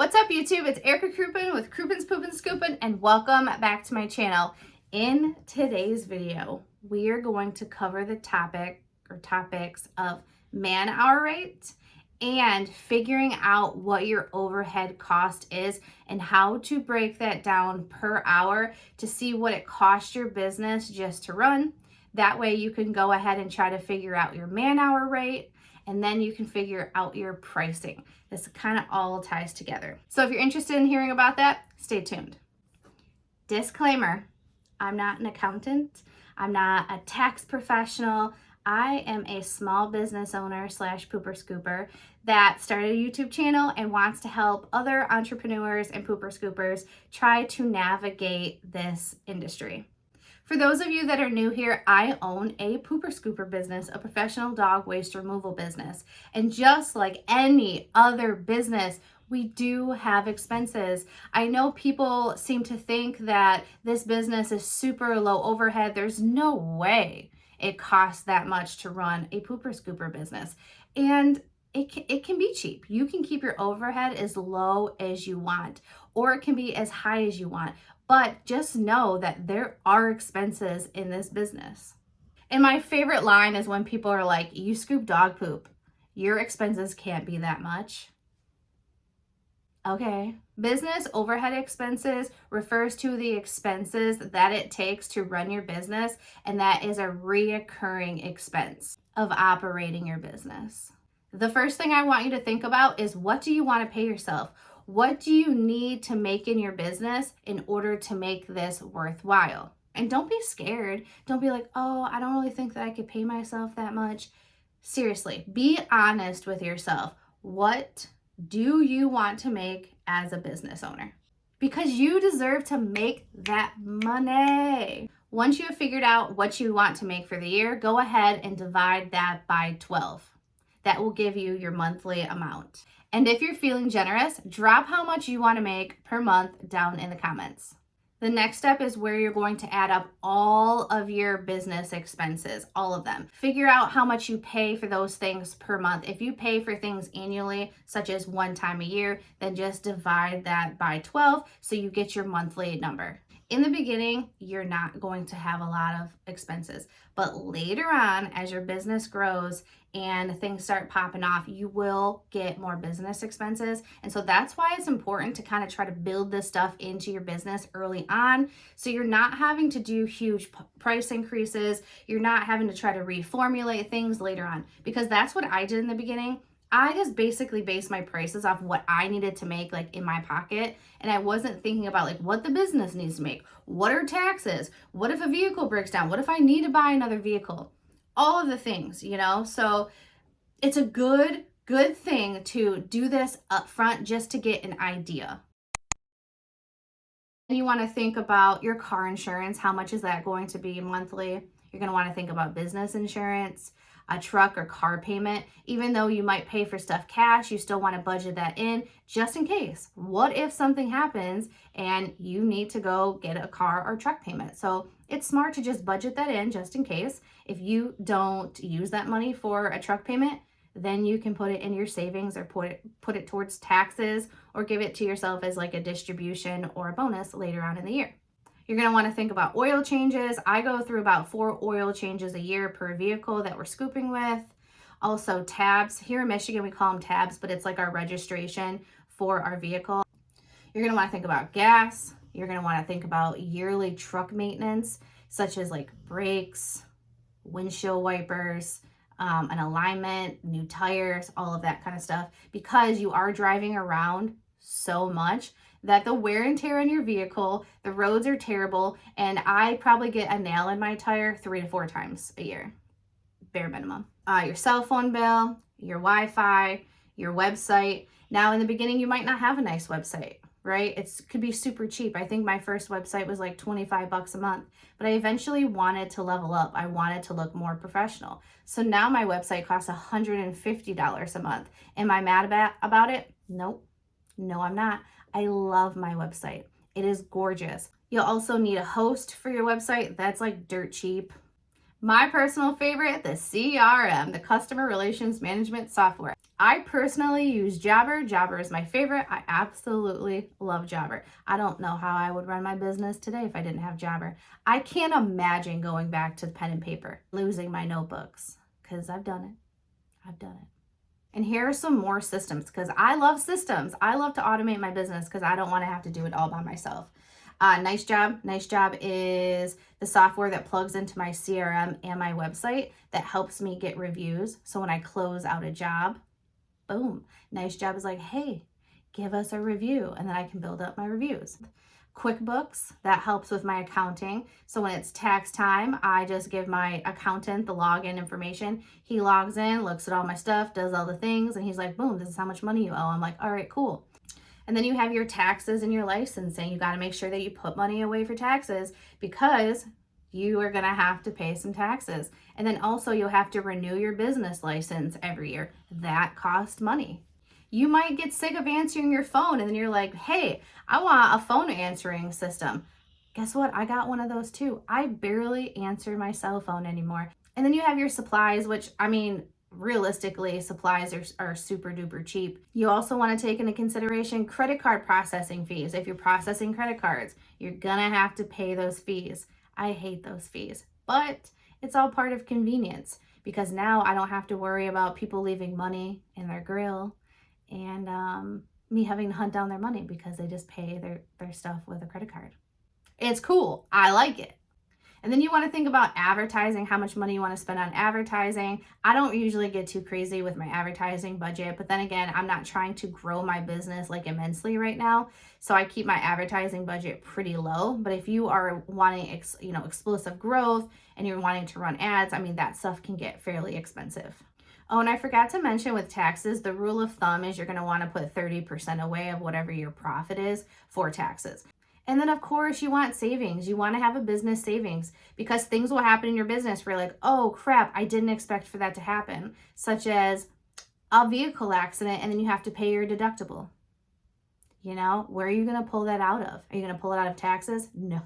What's up, YouTube? It's Erica Kroopin with Kroopin's Poopin Scoopin, and welcome back to my channel. In today's video, we are going to cover the topics of man-hour rate and figuring out what your overhead cost is and how to break that down per hour to see what it costs your business just to run. That way you can go ahead and try to figure out your man-hour rate, and then you can figure out your pricing. This kind of all ties together. So if you're interested in hearing about that, stay tuned. Disclaimer, I'm not an accountant. I'm not a tax professional. I am a small business owner / pooper scooper that started a YouTube channel and wants to help other entrepreneurs and pooper scoopers try to navigate this industry. For those of you that are new here, I own a pooper scooper business, a professional dog waste removal business. And just like any other business, we do have expenses. I know people seem to think that this business is super low overhead. There's no way it costs that much to run a pooper scooper business. And it can be cheap. You can keep your overhead as low as you want, or it can be as high as you want. But just know that there are expenses in this business. And my favorite line is when people are like, you scoop dog poop, your expenses can't be that much. Okay. Business overhead expenses refers to the expenses that it takes to run your business, and that is a reoccurring expense of operating your business. The first thing I want you to think about is, what do you want to pay yourself? What do you need to make in your business in order to make this worthwhile? And don't be scared. Don't be like, oh, I don't really think that I could pay myself that much. Seriously, be honest with yourself. What do you want to make as a business owner? Because you deserve to make that money. Once you have figured out what you want to make for the year, go ahead and divide that by 12. That will give you your monthly amount. And if you're feeling generous, drop how much you want to make per month down in the comments. The next step is where you're going to add up all of your business expenses, all of them. Figure out how much you pay for those things per month. If you pay for things annually, such as one time a year, then just divide that by 12 so you get your monthly number. In the beginning, you're not going to have a lot of expenses, but later on, as your business grows and things start popping off, you will get more business expenses. And so that's why it's important to kind of try to build this stuff into your business early on, so you're not having to do huge price increases. You're not having to try to reformulate things later on, because that's what I did in the beginning. I just basically based my prices off what I needed to make, like, in my pocket. And I wasn't thinking about like what the business needs to make. What are taxes? What if a vehicle breaks down? What if I need to buy another vehicle? All of the things, you know? So it's a good thing to do this up front just to get an idea. And you want to think about your car insurance. How much is that going to be monthly? You're going to want to think about business insurance, a truck or car payment. Even though you might pay for stuff cash, you still want to budget that in just in case. What if something happens and you need to go get a car or truck payment? So it's smart to just budget that in just in case. If you don't use that money for a truck payment, then you can put it in your savings or put it towards taxes, or give it to yourself as like a distribution or a bonus later on in the year. You're going to want to think about oil changes. I go through about 4 oil changes a year per vehicle that we're scooping with. Also tabs. Here in Michigan, we call them tabs, but it's like our registration for our vehicle. You're going to want to think about gas. You're going to want to think about yearly truck maintenance, such as like brakes, windshield wipers, an alignment, new tires, all of that kind of stuff, because you are driving around so much that the wear and tear on your vehicle, the roads are terrible, and I probably get a nail in my tire 3 to 4 times a year, bare minimum. Your cell phone bill, your Wi-Fi, your website. Now, in the beginning, you might not have a nice website, right? It could be super cheap. I think my first website was like $25 a month, but I eventually wanted to level up. I wanted to look more professional. So now my website costs $150 a month. Am I mad about it? Nope. No, I'm not. I love my website. It is gorgeous. You'll also need a host for your website. That's like dirt cheap. My personal favorite, the CRM, the Customer Relations Management Software. I personally use Jabber. Jabber is my favorite. I absolutely love Jabber. I don't know how I would run my business today if I didn't have Jabber. I can't imagine going back to pen and paper, losing my notebooks, because I've done it. I've done it. And here are some more systems, because I love systems. I love to automate my business because I don't want to have to do it all by myself. Nice Job. Nice Job is the software that plugs into my CRM and my website that helps me get reviews. So when I close out a job, boom, Nice Job is like, hey, give us a review, and then I can build up my reviews. QuickBooks, that helps with my accounting. So when it's tax time, I just give my accountant the login information. He logs in, looks at all my stuff, does all the things, and he's like, boom, this is how much money you owe. I'm like, all right, cool. And then you have your taxes and your licensing. You got to make sure that you put money away for taxes, because you are going to have to pay some taxes. And then also you'll have to renew your business license every year. That costs money. You might get sick of answering your phone, and then you're like, hey, I want a phone answering system. Guess what? I got one of those too. I barely answer my cell phone anymore. And then you have your supplies, which, I mean, realistically, supplies are super duper cheap. You also want to take into consideration credit card processing fees. If you're processing credit cards, you're gonna have to pay those fees. I hate those fees, but it's all part of convenience, because now I don't have to worry about people leaving money in their grill and me having to hunt down their money because they just pay their stuff with a credit card. It's cool. I like it. And then you want to think about advertising, how much money you want to spend on advertising. I don't usually get too crazy with my advertising budget, but then again, I'm not trying to grow my business like immensely right now. So I keep my advertising budget pretty low. But if you are wanting, explosive growth and you're wanting to run ads, I mean, that stuff can get fairly expensive. Oh, and I forgot to mention with taxes, the rule of thumb is you're going to want to put 30% away of whatever your profit is for taxes. And then, of course, you want savings. You want to have a business savings, because things will happen in your business where you're like, oh, crap, I didn't expect for that to happen, such as a vehicle accident, and then you have to pay your deductible. Where are you going to pull that out of? Are you going to pull it out of taxes? No.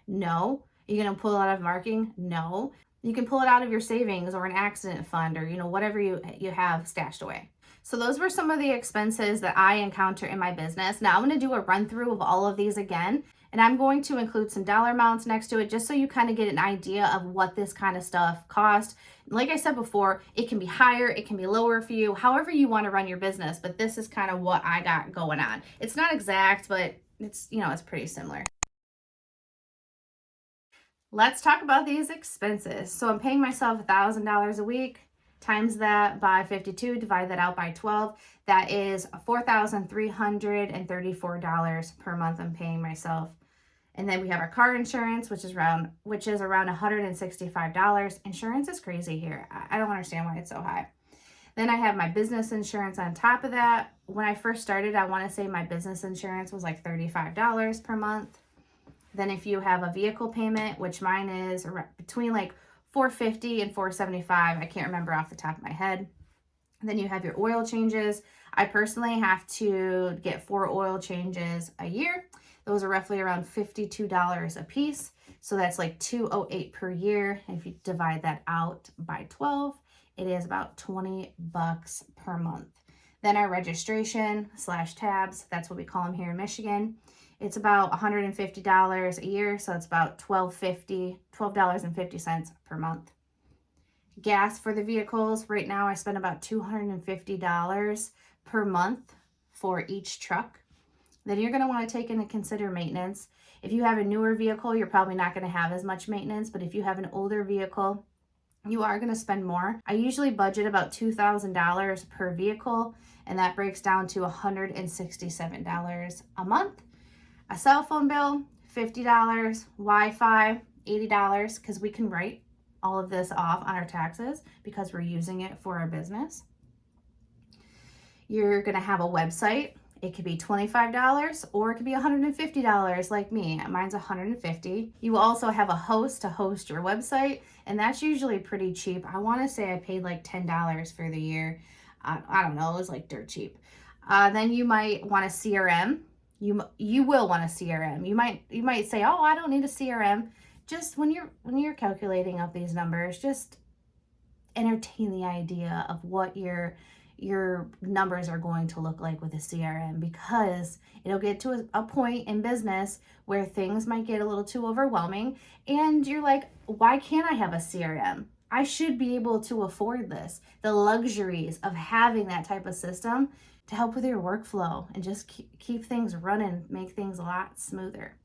No. Are you going to pull it out of marketing? No. You can pull it out of your savings or an accident fund, or whatever you have stashed away. So those were some of the expenses that I encounter in my business. Now I'm going to do a run through of all of these again, and I'm going to include some dollar amounts next to it just so you kind of get an idea of what this kind of stuff costs. Like I said before, it can be higher, it can be lower for you, however you want to run your business, but this is kind of what I got going on. It's not exact, but it's pretty similar. Let's talk about these expenses. So I'm paying myself $1,000 a week. Times that by 52, divide that out by 12. That is $4,334 per month I'm paying myself. And then we have our car insurance, which is around $165. Insurance is crazy here. I don't understand why it's so high. Then I have my business insurance on top of that. When I first started, I want to say my business insurance was like $35 per month. Then if you have a vehicle payment, which mine is between like $450 and $475, I can't remember off the top of my head. Then you have your oil changes. I personally have to get 4 oil changes a year. Those are roughly around $52 a piece. So that's like $208 per year. And if you divide that out by 12, it is about $20 per month. Then our registration / tabs, that's what we call them here in Michigan. It's about $150 a year, so it's about $12.50 per month. Gas for the vehicles, right now I spend about $250 per month for each truck. Then you're going to want to take into consider maintenance. If you have a newer vehicle, you're probably not going to have as much maintenance, but if you have an older vehicle, you are going to spend more. I usually budget about $2,000 per vehicle, and that breaks down to $167 a month. A cell phone bill, $50, Wi-Fi, $80, because we can write all of this off on our taxes because we're using it for our business. You're going to have a website. It could be $25 or it could be $150 like me. Mine's $150. You also have a host to host your website, and that's usually pretty cheap. I want to say I paid like $10 for the year. I don't know, it was like dirt cheap. Then you might want a CRM. You will want a CRM. You might say, oh, I don't need a CRM. Just when you're calculating up these numbers, just entertain the idea of what your your numbers are going to look like with a CRM, because it'll get to a point in business where things might get a little too overwhelming and you're like, why can't I have a CRM? I should be able to afford this. The luxuries of having that type of system to help with your workflow and just keep things running, make things a lot smoother.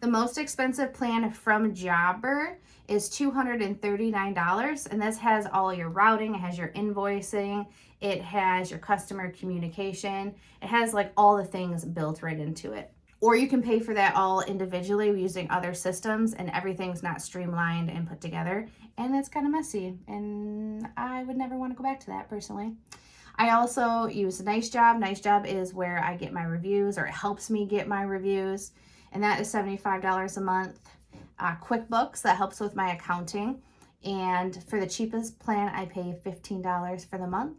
The most expensive plan from Jobber is $239, and this has all your routing, it has your invoicing, it has your customer communication, it has like all the things built right into it. Or you can pay for that all individually using other systems, and everything's not streamlined and put together, and it's kind of messy, and I would never want to go back to that personally. I also use Nice Job. Nice Job is where I get my reviews, or it helps me get my reviews, and that is $75 a month. QuickBooks, that helps with my accounting, and for the cheapest plan, I pay $15 for the month.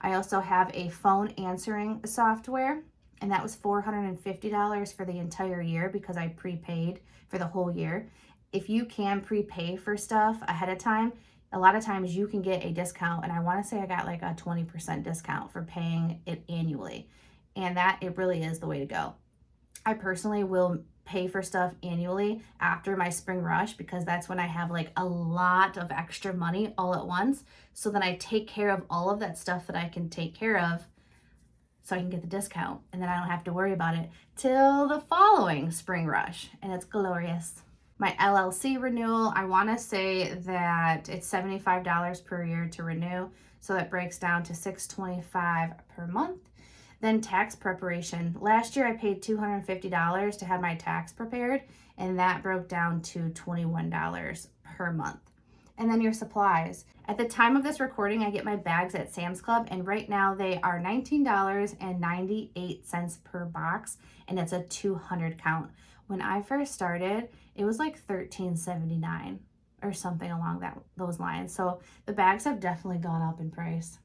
I also have a phone answering software, and that was $450 for the entire year because I prepaid for the whole year. If you can prepay for stuff ahead of time, a lot of times you can get a discount, and I want to say I got like a 20% discount for paying it annually, and that it really is the way to go. I personally will pay for stuff annually after my spring rush because that's when I have like a lot of extra money all at once. So then I take care of all of that stuff that I can take care of so I can get the discount, and then I don't have to worry about it till the following spring rush, and it's glorious. My LLC renewal, I want to say that it's $75 per year to renew, so that breaks down to $625 per month. Then tax preparation. Last year I paid $250 to have my tax prepared, and that broke down to $21 per month. And then your supplies. At the time of this recording, I get my bags at Sam's Club, and right now they are $19.98 per box, and it's a 200 count. When I first started, it was like $13.79 or something along those lines. So the bags have definitely gone up in price.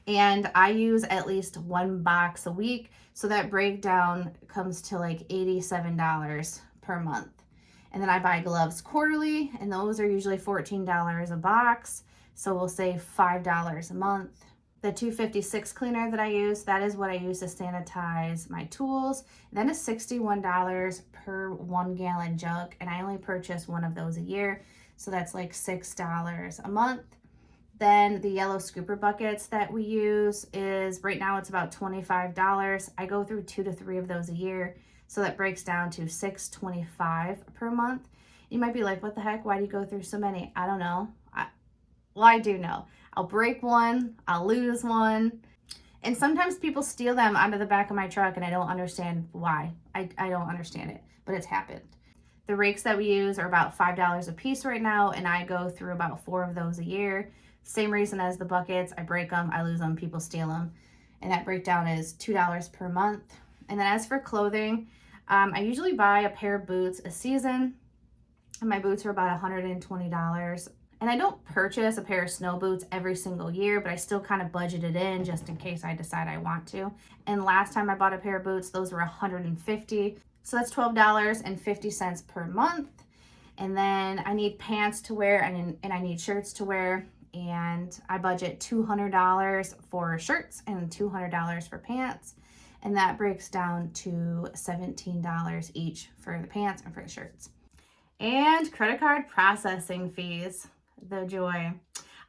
And I use at least one box a week, so that breakdown comes to like $87 per month. And then I buy gloves quarterly, and those are usually $14 a box, so we'll say $5 a month. The 256 cleaner that I use, that is what I use to sanitize my tools. That is $61 per 1 gallon jug, and I only purchase one of those a year, so that's like $6 a month. Then the yellow scooper buckets that we use is, right now it's about $25. I go through 2 to 3 of those a year, so that breaks down to $625 per month. You might be like, what the heck? Why do you go through so many? I don't know. Well, I do know. I'll break one, I'll lose one, and sometimes people steal them out of the back of my truck, and I don't understand why. I don't understand it, but it's happened. The rakes that we use are about $5 a piece right now, and I go through about 4 of those a year. Same reason as the buckets. I break them, I lose them, people steal them, and that breakdown is $2 per month. And then as for clothing, I usually buy a pair of boots a season, and my boots are about $120. And I don't purchase a pair of snow boots every single year, but I still kind of budget it in just in case I decide I want to. And last time I bought a pair of boots, those were $150. So that's $12.50 per month. And then I need pants to wear, and I need shirts to wear. And I budget $200 for shirts and $200 for pants. And that breaks down to $17 each for the pants and for the shirts. And credit card processing fees. The joy.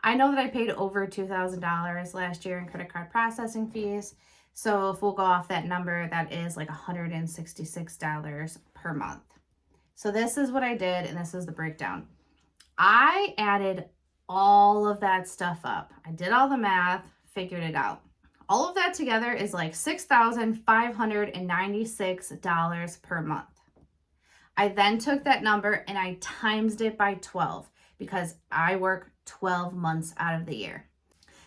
I know that I paid over $2,000 last year in credit card processing fees. So if we'll go off that number, that is like $166 per month. So this is what I did, and this is the breakdown. I added all of that stuff up. I did all the math, figured it out. All of that together is like $6,596 per month. I then took that number and I times it by 12 because I work 12 months out of the year.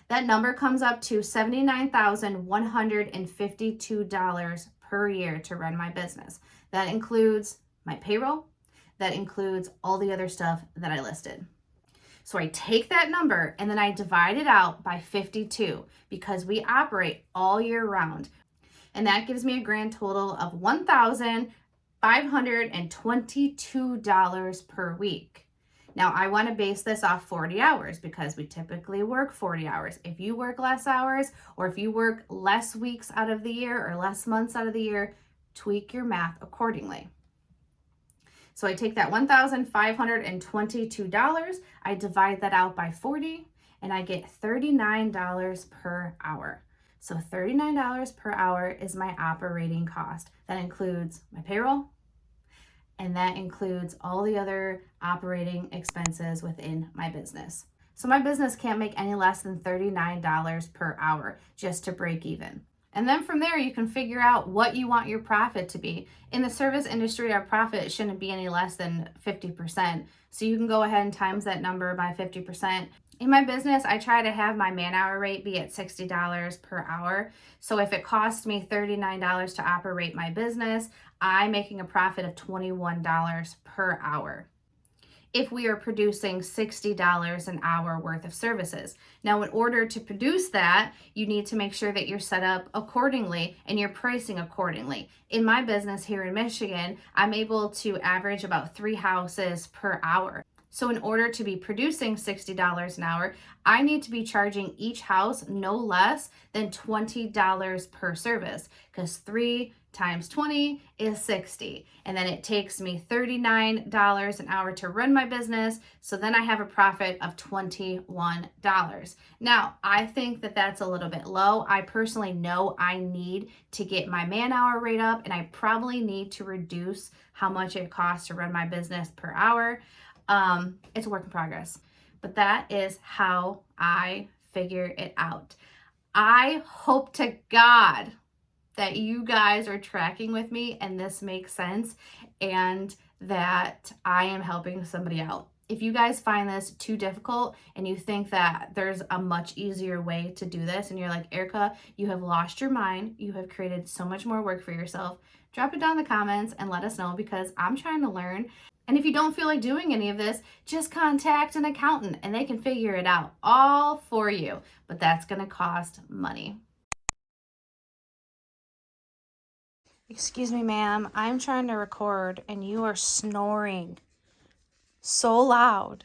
That number comes up to $79,152 per year to run my business. That includes my payroll. That includes all the other stuff that I listed. So I take that number and then I divide it out by 52 because we operate all year round. And that gives me a grand total of $1,522 per week. Now, I want to base this off 40 hours because we typically work 40 hours. If you work less hours, or if you work less weeks out of the year or less months out of the year, tweak your math accordingly. So I take that $1,522, I divide that out by 40, and I get $39 per hour. So $39 per hour is my operating cost. That includes my payroll, and that includes all the other operating expenses within my business. So my business can't make any less than $39 per hour just to break even. And then from there, you can figure out what you want your profit to be. In the service industry, our profit shouldn't be any less than 50%. So you can go ahead and times that number by 50%. In my business, I try to have my man-hour rate be at $60 per hour. So if it costs me $39 to operate my business, I'm making a profit of $21 per hour if we are producing $60 an hour worth of services. Now, in order to produce that, you need to make sure that you're set up accordingly and you're pricing accordingly. In my business here in Michigan, I'm able to average about 3 houses per hour. So in order to be producing $60 an hour, I need to be charging each house no less than $20 per service, because 3 times 20 is 60. And then it takes me $39 an hour to run my business. So then I have a profit of $21. Now, I think that that's a little bit low. I personally know I need to get my man-hour rate up, and I probably need to reduce how much it costs to run my business per hour. It's a work in progress, but that is how I figure it out. I hope to God that you guys are tracking with me and this makes sense and that I am helping somebody out. If you guys find this too difficult and you think that there's a much easier way to do this and you're like, Erica, you have lost your mind, you have created so much more work for yourself, drop it down in the comments and let us know, because I'm trying to learn. And if you don't feel like doing any of this, just contact an accountant and they can figure it out all for you. But that's going to cost money. Excuse me, ma'am. I'm trying to record and you are snoring so loud.